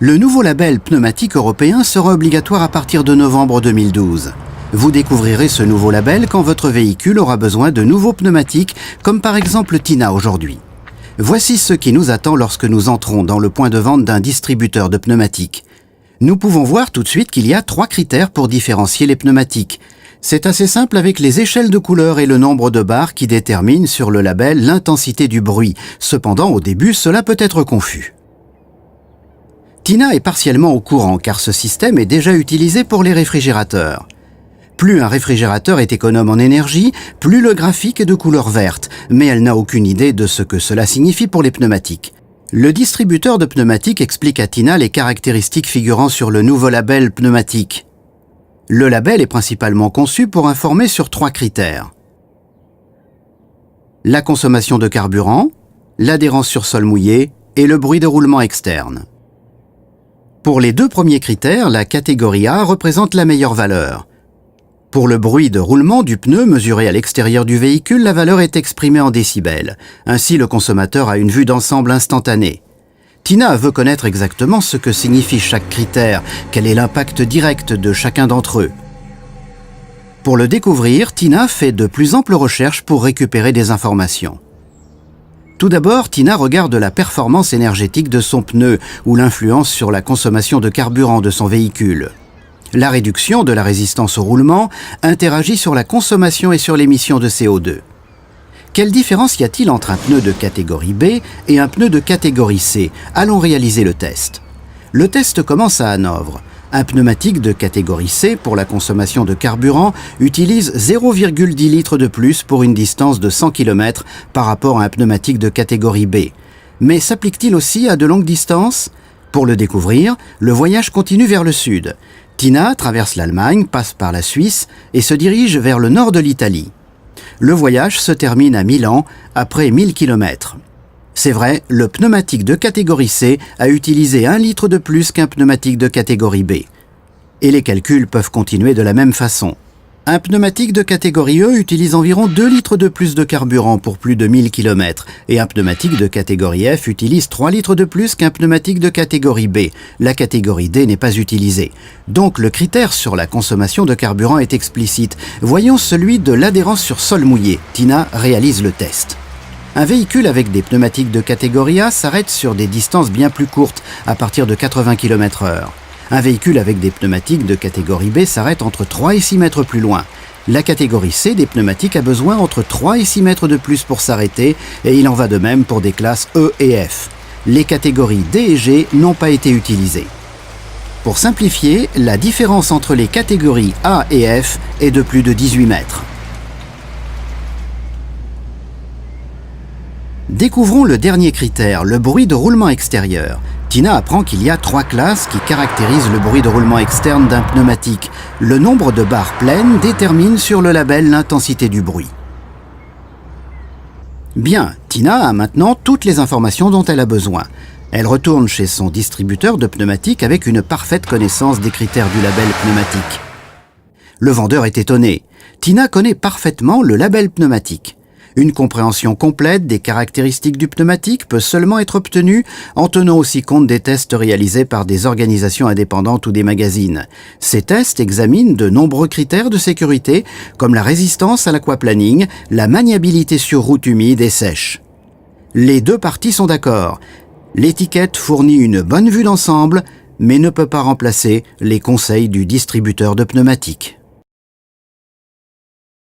Le nouveau label pneumatique européen sera obligatoire à partir de novembre 2012. Vous découvrirez ce nouveau label quand votre véhicule aura besoin de nouveaux pneumatiques, comme par exemple Tina aujourd'hui. Voici ce qui nous attend lorsque nous entrons dans le point de vente d'un distributeur de pneumatiques. Nous pouvons voir tout de suite qu'il y a 3 critères pour différencier les pneumatiques. C'est assez simple avec les échelles de couleurs et le nombre de barres qui déterminent sur le label l'intensité du bruit. Cependant, au début, cela peut être confus. Tina est partiellement au courant car ce système est déjà utilisé pour les réfrigérateurs. Plus un réfrigérateur est économe en énergie, plus le graphique est de couleur verte, mais elle n'a aucune idée de ce que cela signifie pour les pneumatiques. Le distributeur de pneumatiques explique à Tina les caractéristiques figurant sur le nouveau label pneumatique. Le label est principalement conçu pour informer sur 3 critères. La consommation de carburant, l'adhérence sur sol mouillé et le bruit de roulement externe. Pour les 2 premiers critères, la catégorie A représente la meilleure valeur. Pour le bruit de roulement du pneu mesuré à l'extérieur du véhicule, la valeur est exprimée en décibels. Ainsi, le consommateur a une vue d'ensemble instantanée. Tina veut connaître exactement ce que signifie chaque critère, quel est l'impact direct de chacun d'entre eux. Pour le découvrir, Tina fait de plus amples recherches pour récupérer des informations. Tout d'abord, Tina regarde la performance énergétique de son pneu ou l'influence sur la consommation de carburant de son véhicule. La réduction de la résistance au roulement interagit sur la consommation et sur l'émission de CO2. Quelle différence y a-t-il entre un pneu de catégorie B et un pneu de catégorie C? Allons réaliser le test. Le test commence à Hanovre. Un pneumatique de catégorie C pour la consommation de carburant utilise 0,10 litres de plus pour une distance de 100 km par rapport à un pneumatique de catégorie B. Mais s'applique-t-il aussi à de longues distances? Pour le découvrir, le voyage continue vers le sud. Tina traverse l'Allemagne, passe par la Suisse et se dirige vers le nord de l'Italie. Le voyage se termine à Milan après 1000 km. C'est vrai, le pneumatique de catégorie C a utilisé 1 litre de plus qu'un pneumatique de catégorie B. Et les calculs peuvent continuer de la même façon. Un pneumatique de catégorie E utilise environ 2 litres de plus de carburant pour plus de 1000 km et un pneumatique de catégorie F utilise 3 litres de plus qu'un pneumatique de catégorie B. La catégorie D n'est pas utilisée. Donc le critère sur la consommation de carburant est explicite. Voyons celui de l'adhérence sur sol mouillé. Tina réalise le test. Un véhicule avec des pneumatiques de catégorie A s'arrête sur des distances bien plus courtes, à partir de 80 km/h. Un véhicule avec des pneumatiques de catégorie B s'arrête entre 3 et 6 mètres plus loin. La catégorie C des pneumatiques a besoin entre 3 et 6 mètres de plus pour s'arrêter, et il en va de même pour des classes E et F. Les catégories D et G n'ont pas été utilisées. Pour simplifier, la différence entre les catégories A et F est de plus de 18 mètres. Découvrons le dernier critère, le bruit de roulement extérieur. Tina apprend qu'il y a 3 classes qui caractérisent le bruit de roulement externe d'un pneumatique. Le nombre de barres pleines détermine sur le label l'intensité du bruit. Bien, Tina a maintenant toutes les informations dont elle a besoin. Elle retourne chez son distributeur de pneumatiques avec une parfaite connaissance des critères du label pneumatique. Le vendeur est étonné. Tina connaît parfaitement le label pneumatique. Une compréhension complète des caractéristiques du pneumatique peut seulement être obtenue en tenant aussi compte des tests réalisés par des organisations indépendantes ou des magazines. Ces tests examinent de nombreux critères de sécurité comme la résistance à l'aquaplaning, la maniabilité sur route humide et sèche. Les 2 parties sont d'accord. L'étiquette fournit une bonne vue d'ensemble, mais ne peut pas remplacer les conseils du distributeur de pneumatiques.